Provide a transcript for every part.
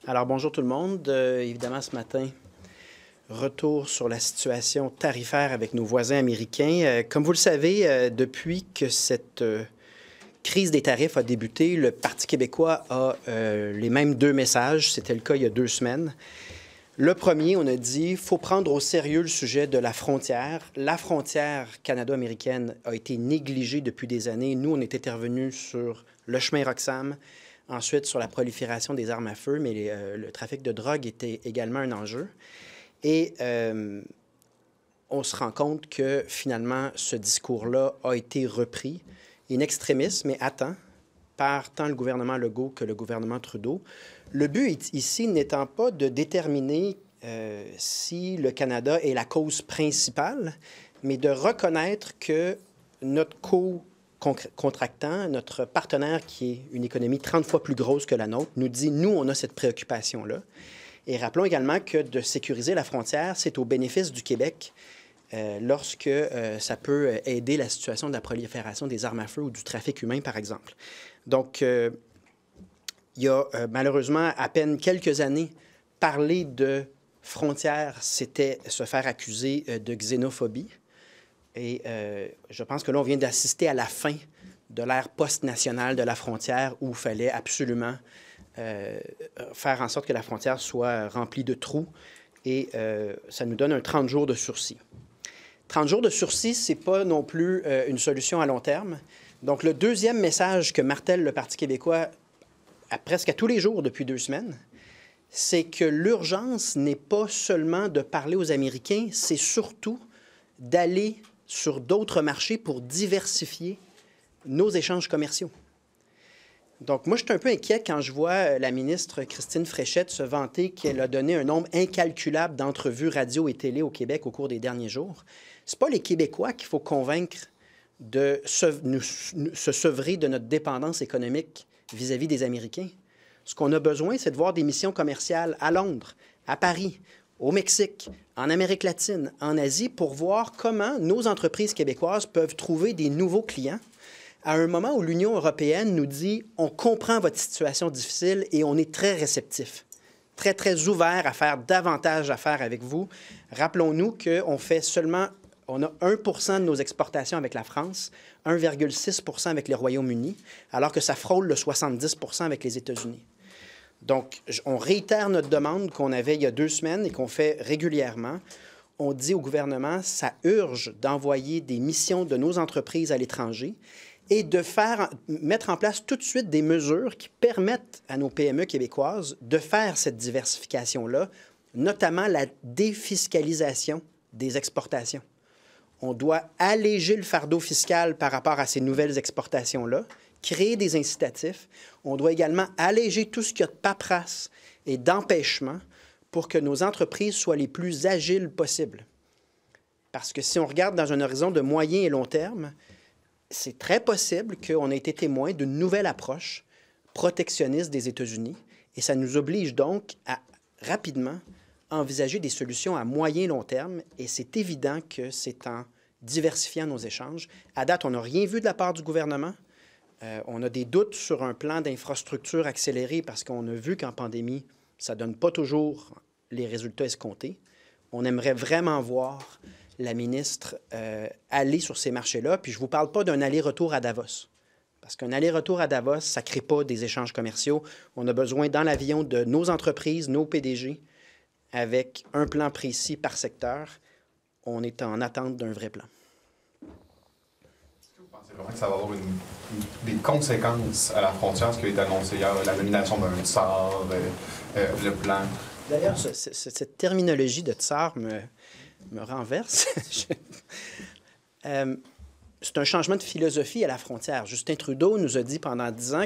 Alors, bonjour tout le monde. Évidemment, ce matin, retour sur la situation tarifaire avec nos voisins américains. Comme vous le savez, depuis que cette crise des tarifs a débuté, le Parti québécois a les mêmes deux messages. C'était le cas il y a 2 semaines. Le premier, on a dit, il faut prendre au sérieux le sujet de la frontière. La frontière canado-américaine a été négligée depuis des années. Nous, on est intervenus sur le chemin Roxham, ensuite sur la prolifération des armes à feu, mais le trafic de drogue était également un enjeu. Et on se rend compte que finalement, ce discours-là a été repris in extremis, mais à temps, par tant le gouvernement Legault que le gouvernement Trudeau. Le but ici n'étant pas de déterminer si le Canada est la cause principale, mais de reconnaître que notre co-contractant, notre partenaire qui est une économie 30 fois plus grosse que la nôtre, nous dit, nous, on a cette préoccupation-là. Et rappelons également que de sécuriser la frontière, c'est au bénéfice du Québec lorsque ça peut aider la situation de la prolifération des armes à feu ou du trafic humain, par exemple. Donc, il y a malheureusement à peine quelques années, parler de frontières, c'était se faire accuser de xénophobie. Et je pense que là, on vient d'assister à la fin de l'ère post-nationale de la frontière où il fallait absolument faire en sorte que la frontière soit remplie de trous. Et ça nous donne un 30 jours de sursis. 30 jours de sursis, ce n'est pas non plus une solution à long terme. Donc, le deuxième message que martèle le Parti québécois presque à tous les jours depuis 2 semaines, c'est que l'urgence n'est pas seulement de parler aux Américains, c'est surtout d'aller sur d'autres marchés pour diversifier nos échanges commerciaux. Donc, moi, je suis un peu inquiet quand je vois la ministre Christine Fréchette se vanter qu'elle a donné un nombre incalculable d'entrevues radio et télé au Québec au cours des derniers jours. Ce n'est pas les Québécois qu'il faut convaincre de se sevrer de notre dépendance économique vis-à-vis des Américains. Ce qu'on a besoin, c'est de voir des missions commerciales à Londres, à Paris, au Mexique, en Amérique latine, en Asie, pour voir comment nos entreprises québécoises peuvent trouver des nouveaux clients à un moment où l'Union européenne nous dit « on comprend votre situation difficile et on est très réceptif, très, très ouvert à faire davantage d'affaires avec vous. » Rappelons-nous qu'on fait seulement, on a 1 % de nos exportations avec la France, 1,6 % avec le Royaume-Uni, alors que ça frôle le 70 % avec les États-Unis. Donc, on réitère notre demande qu'on avait il y a 2 semaines et qu'on fait régulièrement. On dit au gouvernement, ça urge d'envoyer des missions de nos entreprises à l'étranger et de mettre en place tout de suite des mesures qui permettent à nos PME québécoises de faire cette diversification-là, notamment la défiscalisation des exportations. On doit alléger le fardeau fiscal par rapport à ces nouvelles exportations-là, créer des incitatifs. On doit également alléger tout ce qu'il y a de paperasse et d'empêchement pour que nos entreprises soient les plus agiles possibles. Parce que si on regarde dans un horizon de moyen et long terme, c'est très possible qu'on ait été témoin d'une nouvelle approche protectionniste des États-Unis et ça nous oblige donc à rapidement envisager des solutions à moyen et long terme et c'est évident que c'est en diversifiant nos échanges. À date, on n'a rien vu de la part du gouvernement. On a des doutes sur un plan d'infrastructure accéléré parce qu'on a vu qu'en pandémie, ça ne donne pas toujours les résultats escomptés. On aimerait vraiment voir la ministre aller sur ces marchés-là. Puis je ne vous parle pas d'un aller-retour à Davos. Parce qu'un aller-retour à Davos, ça ne crée pas des échanges commerciaux. On a besoin dans l'avion de nos entreprises, nos PDG, avec un plan précis par secteur. On est en attente d'un vrai plan. Vraiment que ça va avoir des conséquences à la frontière, ce qui a été annoncé hier, la nomination d'un tsar, le plan. D'ailleurs, cette terminologie de tsar me renverse. C'est un changement de philosophie à la frontière. Justin Trudeau nous a dit pendant 10 ans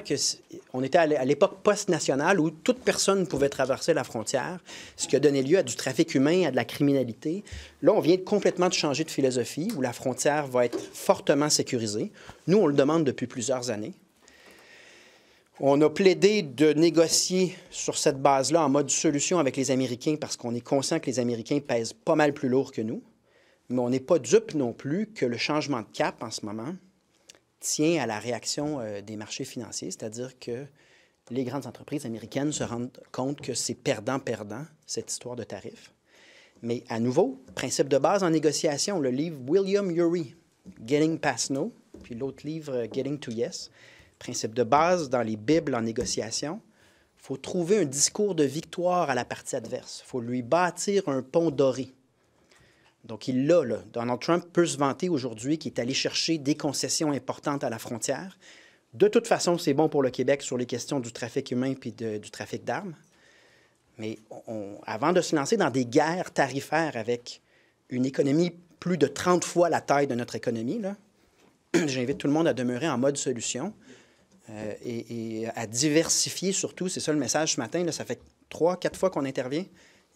qu'on était à l'époque post-nationale où toute personne pouvait traverser la frontière, ce qui a donné lieu à du trafic humain, à de la criminalité. Là, on vient complètement de changer de philosophie où la frontière va être fortement sécurisée. Nous, on le demande depuis plusieurs années. On a plaidé de négocier sur cette base-là en mode solution avec les Américains parce qu'on est conscient que les Américains pèsent pas mal plus lourd que nous. Mais on n'est pas dupe non plus que le changement de cap en ce moment tient à la réaction des marchés financiers, c'est-à-dire que les grandes entreprises américaines se rendent compte que c'est perdant-perdant, cette histoire de tarifs. Mais à nouveau, principe de base en négociation, le livre William Ury, Getting Past No, puis l'autre livre Getting to Yes, principe de base dans les Bibles en négociation, il faut trouver un discours de victoire à la partie adverse. Il faut lui bâtir un pont doré. Donc, il l'a, là. Donald Trump peut se vanter aujourd'hui qu'il est allé chercher des concessions importantes à la frontière. De toute façon, c'est bon pour le Québec sur les questions du trafic humain puis du trafic d'armes. Mais avant de se lancer dans des guerres tarifaires avec une économie plus de 30 fois la taille de notre économie, là, j'invite tout le monde à demeurer en mode solution et à diversifier surtout. C'est ça le message ce matin. Là, ça fait 3-4 fois qu'on intervient.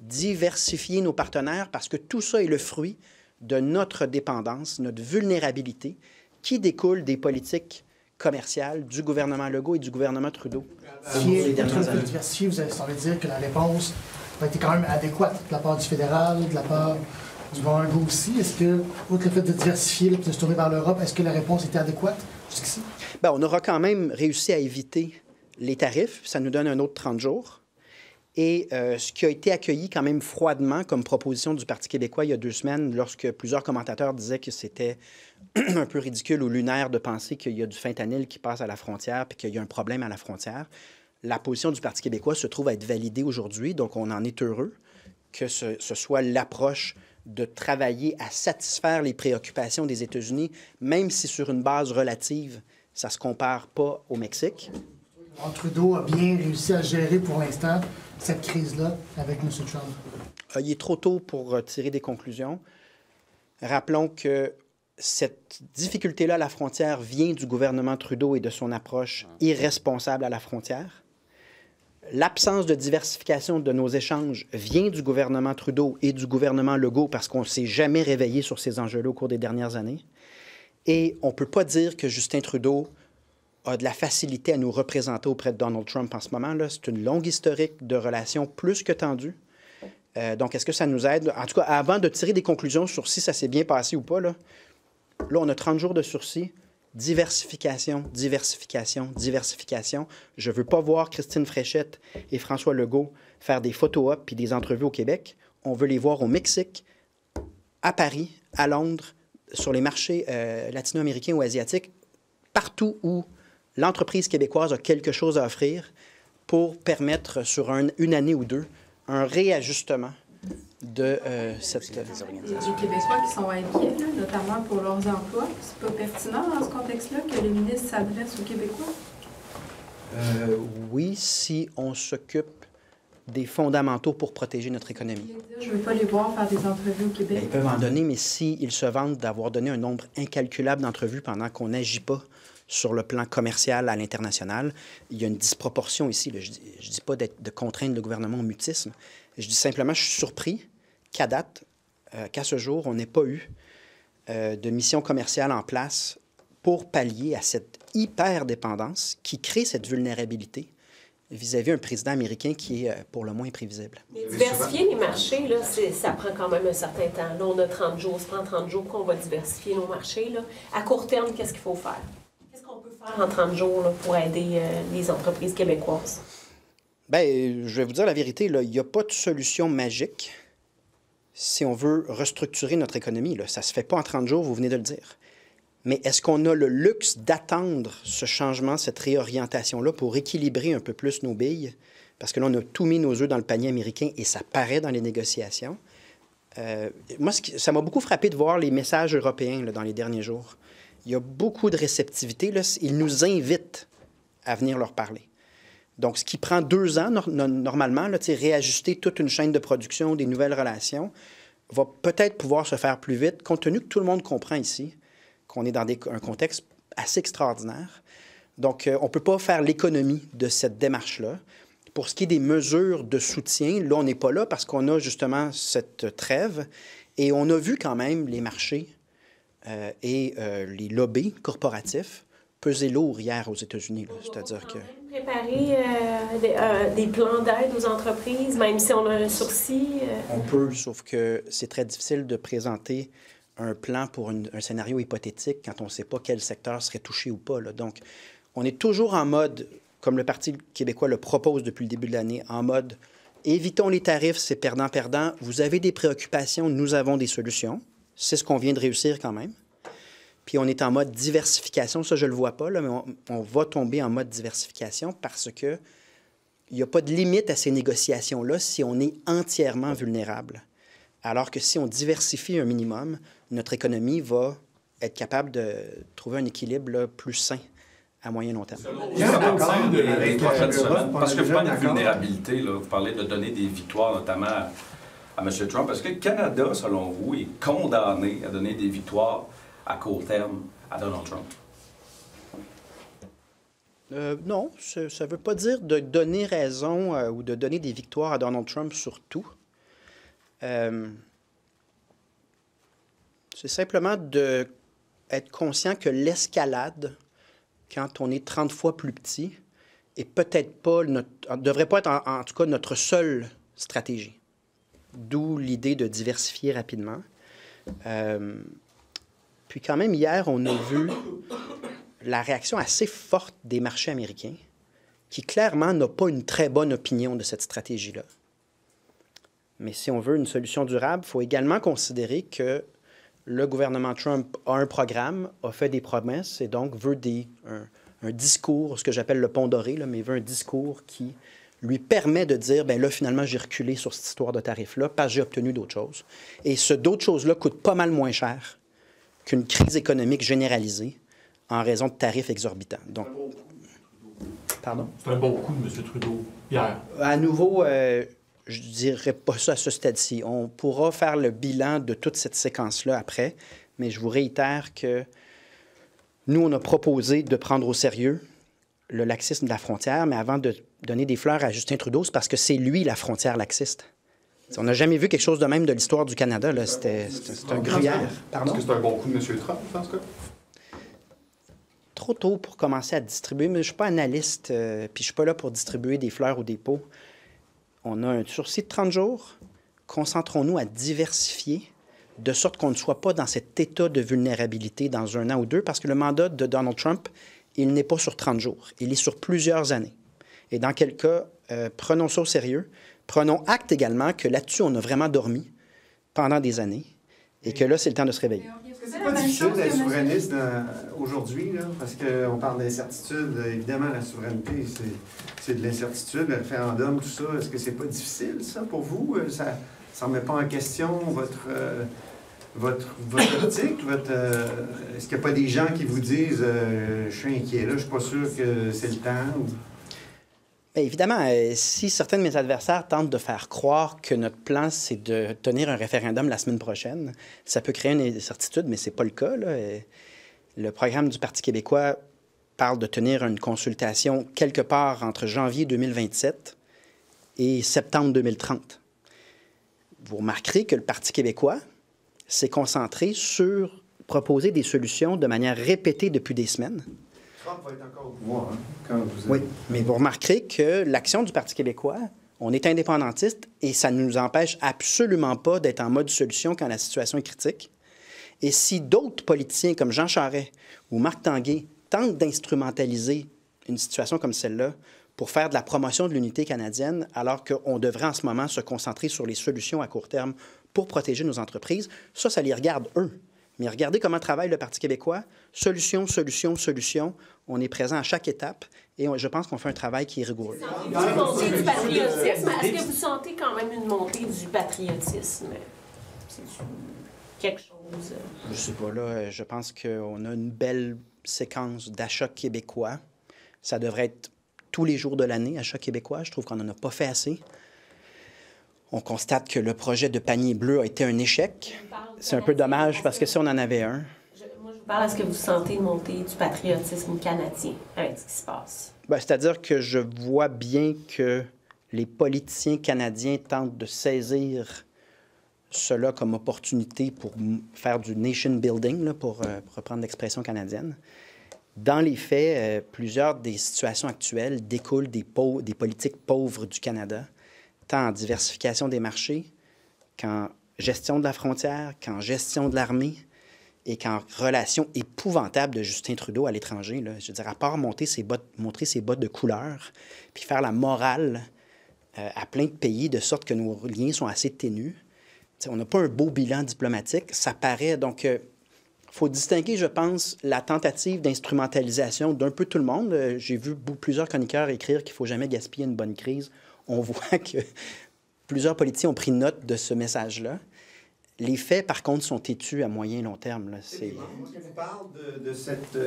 Diversifier nos partenaires parce que tout ça est le fruit de notre dépendance, notre vulnérabilité qui découle des politiques commerciales du gouvernement Legault et du gouvernement Trudeau. Diversifier, vous avez semblé dire que la réponse a été quand même adéquate de la part du fédéral, de la part du gouvernement Legault aussi. Est-ce que, outre le fait de diversifier et de se tourner vers l'Europe, est-ce que la réponse était adéquate jusqu'ici? Bien, on aura quand même réussi à éviter les tarifs. Ça nous donne un autre 30 jours. Et ce qui a été accueilli quand même froidement comme proposition du Parti québécois il y a 2 semaines, lorsque plusieurs commentateurs disaient que c'était un peu ridicule ou lunaire de penser qu'il y a du fentanyl qui passe à la frontière puis qu'il y a un problème à la frontière, la position du Parti québécois se trouve à être validée aujourd'hui. Donc, on en est heureux que ce soit l'approche de travailler à satisfaire les préoccupations des États-Unis, même si sur une base relative, ça ne se compare pas au Mexique. Trudeau a bien réussi à gérer pour l'instant cette crise-là avec M. Trump. Il est trop tôt pour tirer des conclusions. Rappelons que cette difficulté-là à la frontière vient du gouvernement Trudeau et de son approche irresponsable à la frontière. L'absence de diversification de nos échanges vient du gouvernement Trudeau et du gouvernement Legault parce qu'on ne s'est jamais réveillé sur ces enjeux-là au cours des dernières années. Et on ne peut pas dire que Justin Trudeau a de la facilité à nous représenter auprès de Donald Trump en ce moment. Là, c'est une longue historique de relations plus que tendue. Donc, est-ce que ça nous aide? En tout cas, avant de tirer des conclusions sur si ça s'est bien passé ou pas, là, on a 30 jours de sursis. Diversification, diversification, diversification. Je ne veux pas voir Christine Fréchette et François Legault faire des photo-op puis des entrevues au Québec. On veut les voir au Mexique, à Paris, à Londres, sur les marchés latino-américains ou asiatiques, partout où l'entreprise québécoise a quelque chose à offrir pour permettre sur une année ou 2 un réajustement de cette organisation. Il y a des Québécois qui sont inquiets, là, notamment pour leurs emplois. C'est pas pertinent dans ce contexte-là que les ministres s'adressent aux Québécois? Oui, si on s'occupe des fondamentaux pour protéger notre économie. Je ne veux pas les voir faire des entrevues au Québec. Bien, ils peuvent en donner, mais s'ils se vantent d'avoir donné un nombre incalculable d'entrevues pendant qu'on n'agit pas sur le plan commercial à l'international, il y a une disproportion ici. Là. Je ne dis pas de contraindre le gouvernement au mutisme. Je dis simplement, je suis surpris qu'à date, qu'à ce jour, on n'ait pas eu de mission commerciale en place pour pallier à cette hyper-dépendance qui crée cette vulnérabilité vis-à-vis un président américain qui est pour le moins imprévisible. Mais diversifier les marchés, là, ça prend quand même un certain temps. Là, on a 30 jours, ça prend 30 jours qu'on va diversifier nos marchés. Là. À court terme, qu'est-ce qu'il faut faire? Qu'est-ce qu'on peut faire en 30 jours là, pour aider les entreprises québécoises? Bien, je vais vous dire la vérité, il n'y a pas de solution magique si on veut restructurer notre économie. Là. Ça ne se fait pas en 30 jours, vous venez de le dire. Mais est-ce qu'on a le luxe d'attendre ce changement, cette réorientation-là pour équilibrer un peu plus nos billes? Parce que là, on a tout mis nos œufs dans le panier américain et ça paraît dans les négociations. Moi, ça m'a beaucoup frappé de voir les messages européens là, dans les derniers jours. Il y a beaucoup de réceptivité. Là. Ils nous invitent à venir leur parler. Donc, ce qui prend 2 ans, normalement, là, réajuster toute une chaîne de production, des nouvelles relations, va peut-être pouvoir se faire plus vite, compte tenu que tout le monde comprend ici qu'on est dans un contexte assez extraordinaire. Donc, on ne peut pas faire l'économie de cette démarche-là. Pour ce qui est des mesures de soutien, là, on n'est pas là parce qu'on a justement cette trêve et on a vu quand même les marchés et les lobbies corporatifs peser lourd hier aux États-Unis. C'est-à-dire que... Préparer des plans d'aide aux entreprises, même si on a un sursis? On peut, sauf que c'est très difficile de présenter un plan pour un scénario hypothétique quand on ne sait pas quel secteur serait touché ou pas. Là. Donc, on est toujours en mode comme le Parti québécois le propose depuis le début de l'année, en mode « évitons les tarifs, c'est perdant-perdant, vous avez des préoccupations, nous avons des solutions ». C'est ce qu'on vient de réussir quand même. Puis on est en mode diversification, ça je ne le vois pas, là, mais on va tomber en mode diversification parce que il n'y a pas de limite à ces négociations-là si on est entièrement vulnérable. Alors que si on diversifie un minimum, notre économie va être capable de trouver un équilibre là, plus sain à moyen long terme. Parce que vous parlez de vulnérabilité, là, vous parlez de donner des victoires, notamment à M. Trump. Est-ce que le Canada, selon vous, est condamné à donner des victoires à court terme à Donald Trump? Non, ça ne veut pas dire de donner raison ou de donner des victoires à Donald Trump sur tout. C'est simplement d'être conscient que l'escalade, quand on est 30 fois plus petit, est peut-être pas devrait pas être en tout cas notre seule stratégie. D'où l'idée de diversifier rapidement. Puis quand même, hier, on a vu la réaction assez forte des marchés américains, qui clairement n'a pas une très bonne opinion de cette stratégie-là. Mais si on veut une solution durable, il faut également considérer que le gouvernement Trump a un programme, a fait des promesses et donc veut un discours, ce que j'appelle le pont doré, là, mais veut un discours qui lui permet de dire, bien là, finalement, j'ai reculé sur cette histoire de tarifs-là parce que j'ai obtenu d'autres choses. Et ce d'autres choses-là coûte pas mal moins cher qu'une crise économique généralisée en raison de tarifs exorbitants. Donc, pardon? C'est un bon coup de M. Trudeau hier. À nouveau, je ne dirais pas ça à ce stade-ci. On pourra faire le bilan de toute cette séquence-là après, mais je vous réitère que nous, on a proposé de prendre au sérieux le laxisme de la frontière, mais avant de donner des fleurs à Justin Trudeau, c'est parce que c'est lui la frontière laxiste. On n'a jamais vu quelque chose de même de l'histoire du Canada. C'était un gruyère. Pardon? Est-ce que c'est un bon coup de M. Trump, dans ce cas? Trop tôt pour commencer à distribuer, mais je ne suis pas analyste, puis je ne suis pas là pour distribuer des fleurs ou des pots. On a un sursis de 30 jours. Concentrons-nous à diversifier de sorte qu'on ne soit pas dans cet état de vulnérabilité dans 1 an ou 2, parce que le mandat de Donald Trump, il n'est pas sur 30 jours. Il est sur plusieurs années. Et dans quel cas, prenons ça au sérieux. Prenons acte également que là-dessus, on a vraiment dormi pendant des années et que là, c'est le temps de se réveiller. Est-ce que c'est pas difficile d'être souverainiste aujourd'hui, là? Parce qu'on parle d'incertitude. Évidemment, la souveraineté, c'est de l'incertitude, le référendum, tout ça. Est-ce que c'est pas difficile, ça, pour vous? Ça ne remet pas en question votre optique? Est-ce qu'il n'y a pas des gens qui vous disent je suis inquiet, là, je suis pas sûr que c'est le temps? Ou... Bien, évidemment, si certains de mes adversaires tentent de faire croire que notre plan, c'est de tenir un référendum la semaine prochaine, ça peut créer une incertitude, mais ce n'est pas le cas, là. Le programme du Parti québécois parle de tenir une consultation quelque part entre janvier 2027 et septembre 2030. Vous remarquerez que le Parti québécois s'est concentré sur proposer des solutions de manière répétée depuis des semaines. Trump va être encore au pouvoir, hein, quand vous... Oui, mais vous remarquerez que l'action du Parti québécois, on est indépendantiste et ça ne nous empêche absolument pas d'être en mode solution quand la situation est critique. Et si d'autres politiciens comme Jean Charest ou Marc Tanguay tentent d'instrumentaliser une situation comme celle-là pour faire de la promotion de l'unité canadienne, alors qu'on devrait en ce moment se concentrer sur les solutions à court terme pour protéger nos entreprises, ça les regarde eux. Mais regardez comment travaille le Parti québécois. Solution, solution, solution. On est présent à chaque étape et je pense qu'on fait un travail qui est rigoureux. Une montée du patriotisme. Est-ce que vous sentez quand même une montée du patriotisme? C'est quelque chose... Je ne sais pas, là. Je pense qu'on a une belle séquence d'achats québécois. Ça devrait être tous les jours de l'année, achats québécois. Je trouve qu'on n'en a pas fait assez. On constate que le projet de panier bleu a été un échec. C'est un peu dommage parce que si on en avait un... Moi, je vous parle, est-ce que vous sentez une montée du patriotisme canadien avec ce qui se passe? Bien, c'est-à-dire que je vois bien que les politiciens canadiens tentent de saisir cela comme opportunité pour faire du nation building, là, pour reprendre l'expression canadienne. Dans les faits, plusieurs des situations actuelles découlent des politiques pauvres du Canada, tant en diversification des marchés qu'en gestion de la frontière, qu'en gestion de l'armée, et qu'en relation épouvantable de Justin Trudeau à l'étranger, là, je veux dire, à part montrer ses bottes de couleur, puis faire la morale à plein de pays, de sorte que nos liens sont assez ténus. T'sais, on n'a pas un beau bilan diplomatique. Ça paraît, donc, il faut distinguer, je pense, la tentative d'instrumentalisation d'un peu tout le monde. J'ai vu plusieurs chroniqueurs écrire qu'il ne faut jamais gaspiller une bonne crise. On voit que plusieurs politiciens ont pris note de ce message-là. Les faits, par contre, sont têtus à moyen et long terme. Là. Est-ce que tu parles de cette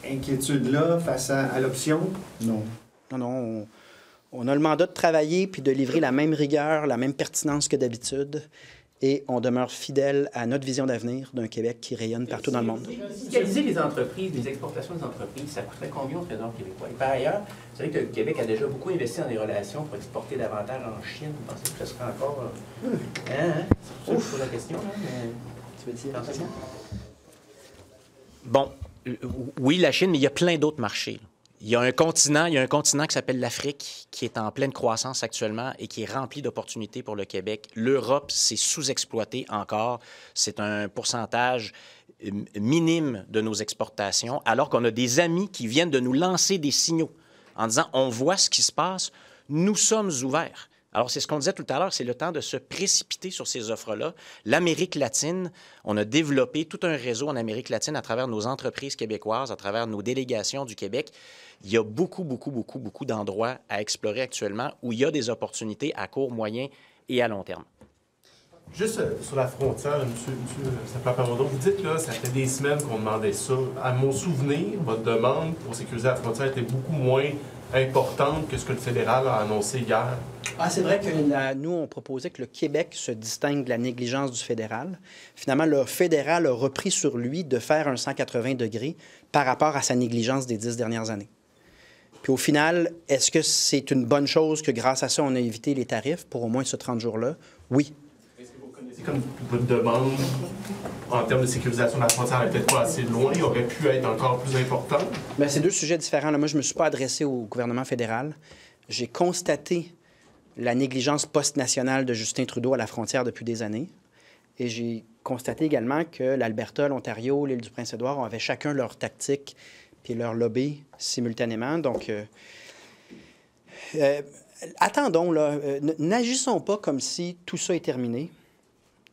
inquiétude-là face à l'option? Non. Non. On a le mandat de travailler puis de livrer la même rigueur, la même pertinence que d'habitude. Et on demeure fidèle à notre vision d'avenir d'un Québec qui rayonne partout dans le monde. Fiscaliser les entreprises, les exportations des entreprises, ça coûterait combien au Trésor québécois? Et par ailleurs, vous savez que le Québec a déjà beaucoup investi dans les relations pour exporter davantage en Chine. Vous pensez que ce serait encore... C'est pour ça que je pose la question, là, mais... Tu veux dire ça? Bon, oui, la Chine, mais il y a plein d'autres marchés. Il y a un continent qui s'appelle l'Afrique, qui est en pleine croissance actuellement et qui est rempli d'opportunités pour le Québec. L'Europe, c'est sous-exploité encore. C'est un pourcentage minime de nos exportations, alors qu'on a des amis qui viennent de nous lancer des signaux en disant « on voit ce qui se passe, nous sommes ouverts ». Alors, c'est ce qu'on disait tout à l'heure, c'est le temps de se précipiter sur ces offres-là. L'Amérique latine, on a développé tout un réseau en Amérique latine à travers nos entreprises québécoises, à travers nos délégations du Québec. Il y a beaucoup d'endroits à explorer actuellement où il y a des opportunités à court, moyen et à long terme. Juste sur la frontière, M. Saint-Pierre-Plamondon, vous dites là, ça fait des semaines qu'on demandait ça. À mon souvenir, votre demande pour sécuriser la frontière était beaucoup moins importante que ce que le fédéral a annoncé hier. Ah, c'est vrai que nous, on proposait que le Québec se distingue de la négligence du fédéral. Finalement, le fédéral a repris sur lui de faire un 180 degrés par rapport à sa négligence des 10 dernières années. Puis au final, est-ce que c'est une bonne chose que grâce à ça, on a évité les tarifs pour au moins ce 30 jours-là? Oui. Est-ce que vous connaissez comme votre demande en termes de sécurisation de la frontière n'est peut-être pas assez loin, il aurait pu être encore plus important? Bien, c'est deux sujets différents. Là, moi, je ne me suis pas adressé au gouvernement fédéral. J'ai constaté la négligence post-nationale de Justin Trudeau à la frontière depuis des années. Et j'ai constaté également que l'Alberta, l'Ontario, l'île du Prince-Édouard avaient chacun leur tactique puis leur lobby simultanément. Donc, attendons, là. N'agissons pas comme si tout ça est terminé.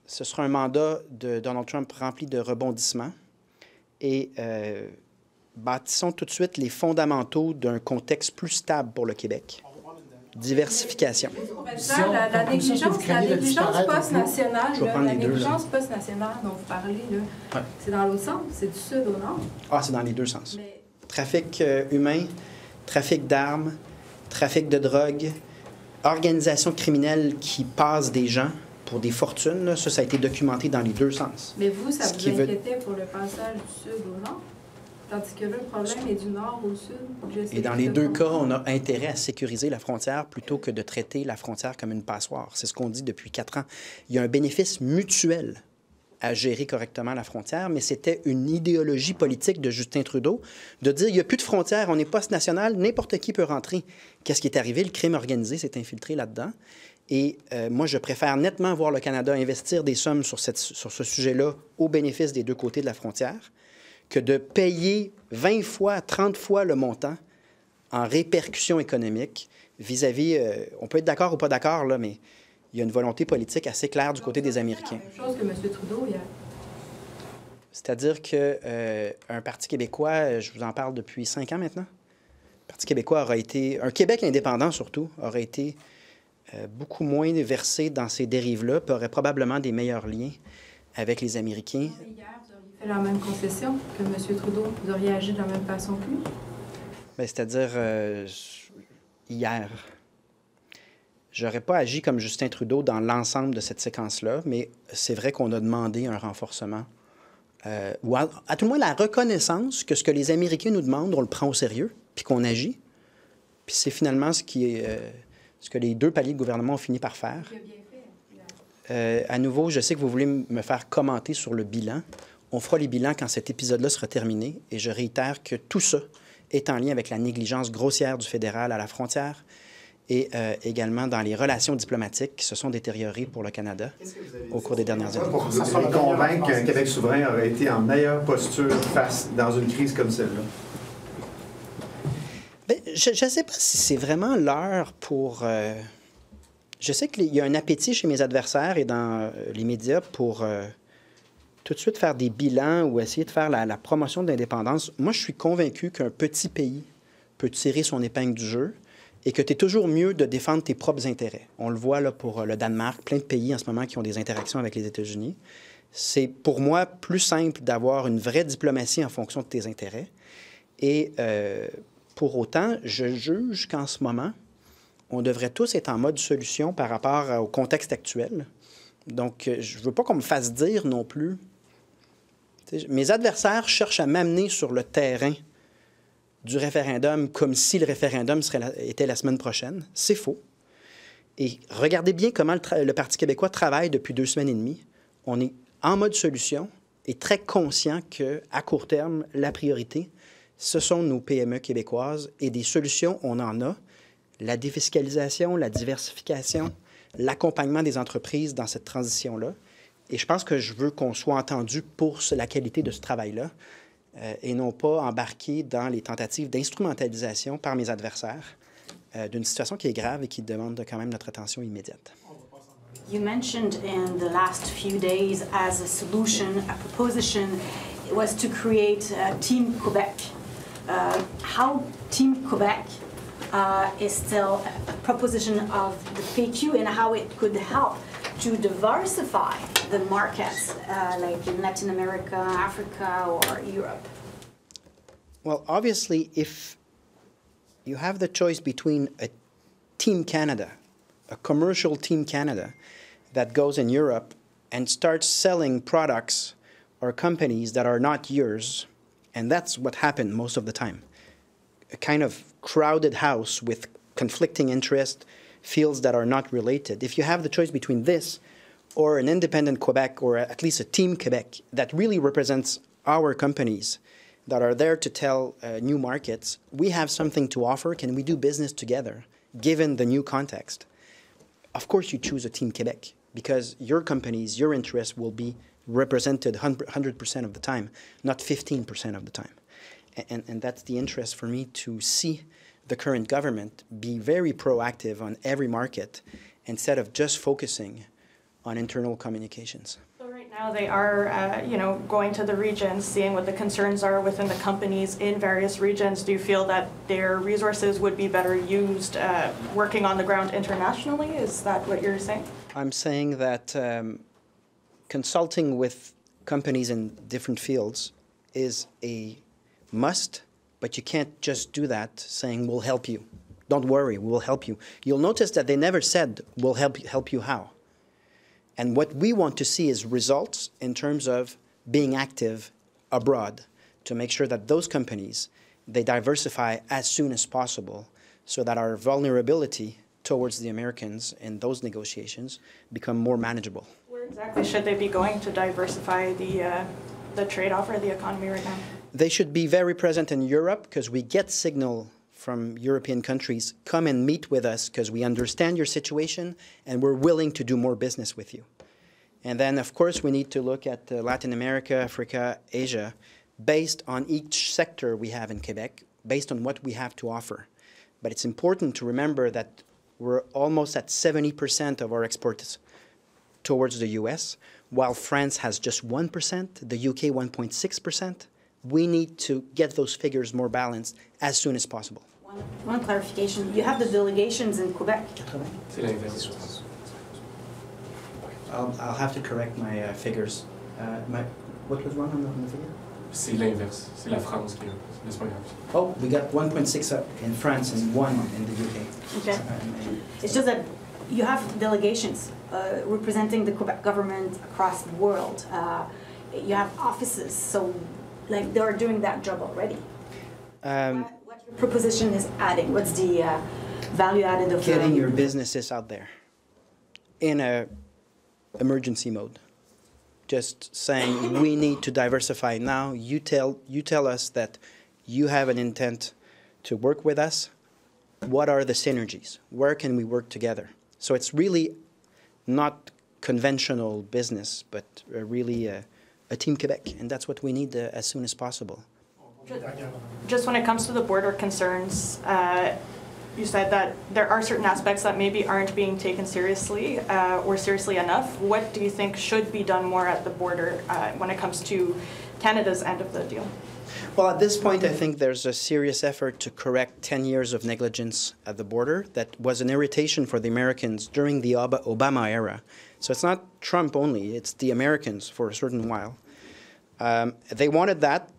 Ce sera un mandat de Donald Trump rempli de rebondissements. Et bâtissons tout de suite les fondamentaux d'un contexte plus stable pour le Québec. Diversification. La négligence post-nationale, la négligence post-nationale dont vous parlez, là, c'est dans l'autre sens, c'est du sud au nord. Ah, c'est dans les deux sens. Mais... Trafic humain, trafic d'armes, trafic de drogue, organisation criminelle qui passe des gens pour des fortunes, là, ça a été documenté dans les deux sens. Mais vous, ça vous inquiétait pour le passage du sud au nord? Tandis que là, le problème est du nord au sud. Et dans les deux cas, on a intérêt à sécuriser la frontière plutôt que de traiter la frontière comme une passoire. C'est ce qu'on dit depuis 4 ans. Il y a un bénéfice mutuel à gérer correctement la frontière, mais c'était une idéologie politique de Justin Trudeau de dire il n'y a plus de frontières, on est post-national, n'importe qui peut rentrer. Qu'est-ce qui est arrivé? Le crime organisé s'est infiltré là-dedans. Et moi, je préfère nettement voir le Canada investir des sommes sur ce sujet-là au bénéfice des deux côtés de la frontière que de payer 20 fois, 30 fois le montant en répercussions économiques vis-à-vis... on peut être d'accord ou pas d'accord, là, mais il y a une volonté politique assez claire du côté des Américains. C'est la même chose que M. Trudeau hier. C'est-à-dire qu'un Parti québécois, je vous en parle depuis 5 ans maintenant, le Parti québécois aurait été... Un Québec indépendant, surtout, aurait été beaucoup moins versé dans ces dérives-là, puis aurait probablement des meilleurs liens avec les Américains. Hier, vous auriez fait la même concession que M. Trudeau. Vous auriez agi de la même façon que lui? Bien, c'est-à-dire, hier, j'aurais pas agi comme Justin Trudeau dans l'ensemble de cette séquence-là, mais c'est vrai qu'on a demandé un renforcement, ou à tout le moins la reconnaissance que ce que les Américains nous demandent, on le prend au sérieux, puis qu'on agit. Puis c'est finalement ce que les deux paliers de gouvernement ont fini par faire. À nouveau, je sais que vous voulez me faire commenter sur le bilan. On fera les bilans quand cet épisode-là sera terminé, et je réitère que tout ça est en lien avec la négligence grossière du fédéral à la frontière et également dans les relations diplomatiques qui se sont détériorées pour le Canada au cours des dernières années. Pour vous convaincre qu'un Québec souverain aurait été en meilleure posture face dans une crise comme celle-là? Bien, je ne sais pas si c'est vraiment l'heure pour... Je sais qu'il y a un appétit chez mes adversaires et dans les médias pour tout de suite faire des bilans ou essayer de faire la promotion de l'indépendance. Moi, je suis convaincu qu'un petit pays peut tirer son épingle du jeu et que tu es toujours mieux de défendre tes propres intérêts. On le voit là pour le Danemark, plein de pays en ce moment qui ont des interactions avec les États-Unis. C'est pour moi plus simple d'avoir une vraie diplomatie en fonction de tes intérêts. Et pour autant, je juge qu'en ce moment, on devrait tous être en mode solution par rapport au contexte actuel. Donc, je ne veux pas qu'on me fasse dire non plus. Mes adversaires cherchent à m'amener sur le terrain du référendum comme si le référendum était la semaine prochaine. C'est faux. Et regardez bien comment le Parti québécois travaille depuis 2 semaines et demie. On est en mode solution et très conscient qu'à court terme, la priorité, ce sont nos PME québécoises et des solutions, on en a. La défiscalisation, la diversification, l'accompagnement des entreprises dans cette transition-là. Et je pense que je veux qu'on soit entendu pour la qualité de ce travail-là et non pas embarquer dans les tentatives d'instrumentalisation par mes adversaires d'une situation qui est grave et qui demande quand même notre attention immédiate. You mentioned in the last few days as a solution, a proposition was to create Team Quebec. How Team Quebec is still a proposition of the PQ and how it could help to diversify the markets like in Latin America, Africa, or Europe? Well, obviously, if you have the choice between a Team Canada, a commercial Team Canada that goes in Europe and starts selling products or companies that are not yours, and that's what happened most of the time. A kind of crowded house with conflicting interests, fields that are not related. If you have the choice between this or an independent Quebec or at least a Team Quebec that really represents our companies that are there to tell new markets, we have something to offer. Can we do business together, given the new context? Of course, you choose a Team Quebec because your companies, your interests will be represented 100% of the time, not 15% of the time. And that's the interest for me to see the current government be very proactive on every market instead of just focusing on internal communications. So right now they are, going to the regions, seeing what the concerns are within the companies in various regions. Do you feel that their resources would be better used working on the ground internationally? Is that what you're saying? I'm saying that consulting with companies in different fields is a must, but you can't just do that saying, we'll help you. Don't worry, we'll help you. You'll notice that they never said, we'll help you how. And what we want to see is results in terms of being active abroad to make sure that those companies, they diversify as soon as possible so that our vulnerability towards the Americans in those negotiations become more manageable. Where exactly should they be going to diversify the trade offer, the economy right now? They should be very present in Europe because we get signal from European countries, come and meet with us because we understand your situation and we're willing to do more business with you. And then, of course, we need to look at Latin America, Africa, Asia, based on each sector we have in Quebec, based on what we have to offer. But it's important to remember that we're almost at 70% of our exports towards the U.S., while France has just 1%, the UK 1.6%. We need to get those figures more balanced as soon as possible. One clarification. You have the delegations in Quebec. I'll have to correct my figures. What was wrong on the figure? C'est l'inverse. C'est la France qui est pas grave. Oh, we got 1.6 in France and 1 in the UK. Okay. It's just that you have delegations representing the Quebec government across the world. You have offices, so like they're doing that job already. What your proposition is adding? What's the value added of getting your businesses out there in a emergency mode? Just saying we need to diversify now. You tell us that you have an intent to work with us. what are the synergies? Where can we work together? So it's really not conventional business, but really a Team Quebec, and that's what we need as soon as possible. Just when it comes to the border concerns, you said that there are certain aspects that maybe aren't being taken seriously or seriously enough. What do you think should be done more at the border when it comes to Canada's end of the deal? Well, at this point, I think there's a serious effort to correct 10 years of negligence at the border that was an irritation for the Americans during the Obama era. So it's not Trump only, it's the Americans for a certain while. They wanted that.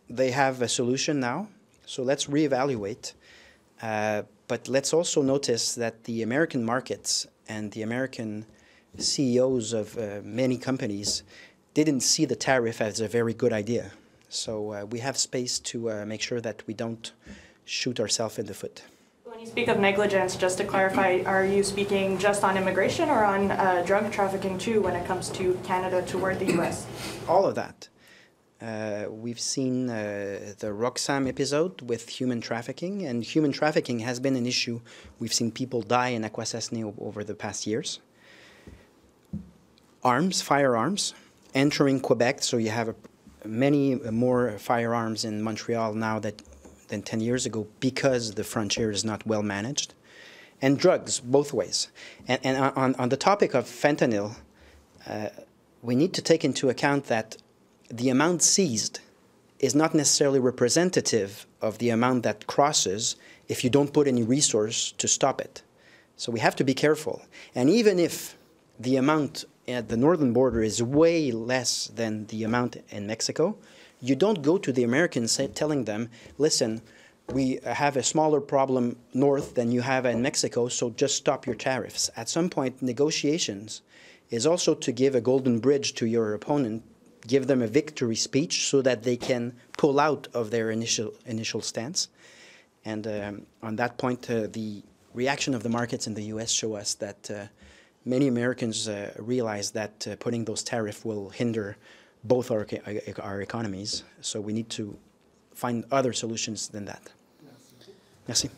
They have a solution now, so let's reevaluate. But let's also notice that the American markets and the American CEOs of many companies didn't see the tariff as a very good idea. So we have space to make sure that we don't shoot ourselves in the foot. When you speak of negligence, just to clarify, are you speaking just on immigration or on drug trafficking too when it comes to Canada toward the U.S.? All of that. We've seen the Roxham episode with human trafficking, and human trafficking has been an issue. We've seen people die in Akwesasne over the past years. Arms, firearms, entering Quebec, so you have many more firearms in Montreal now than 10 years ago because the frontier is not well managed. And drugs, both ways. And on the topic of fentanyl, we need to take into account that the amount seized is not necessarily representative of the amount that crosses if you don't put any resource to stop it. So we have to be careful. And even if the amount at the northern border is way less than the amount in Mexico, you don't go to the Americans telling them, listen, we have a smaller problem north than you have in Mexico, so just stop your tariffs. At some point, negotiations is also to give a golden bridge to your opponent, give them a victory speech so that they can pull out of their initial stance. And on that point, the reaction of the markets in the U.S. show us that many Americans realize that putting those tariffs will hinder both our economies. So we need to find other solutions than that. Merci.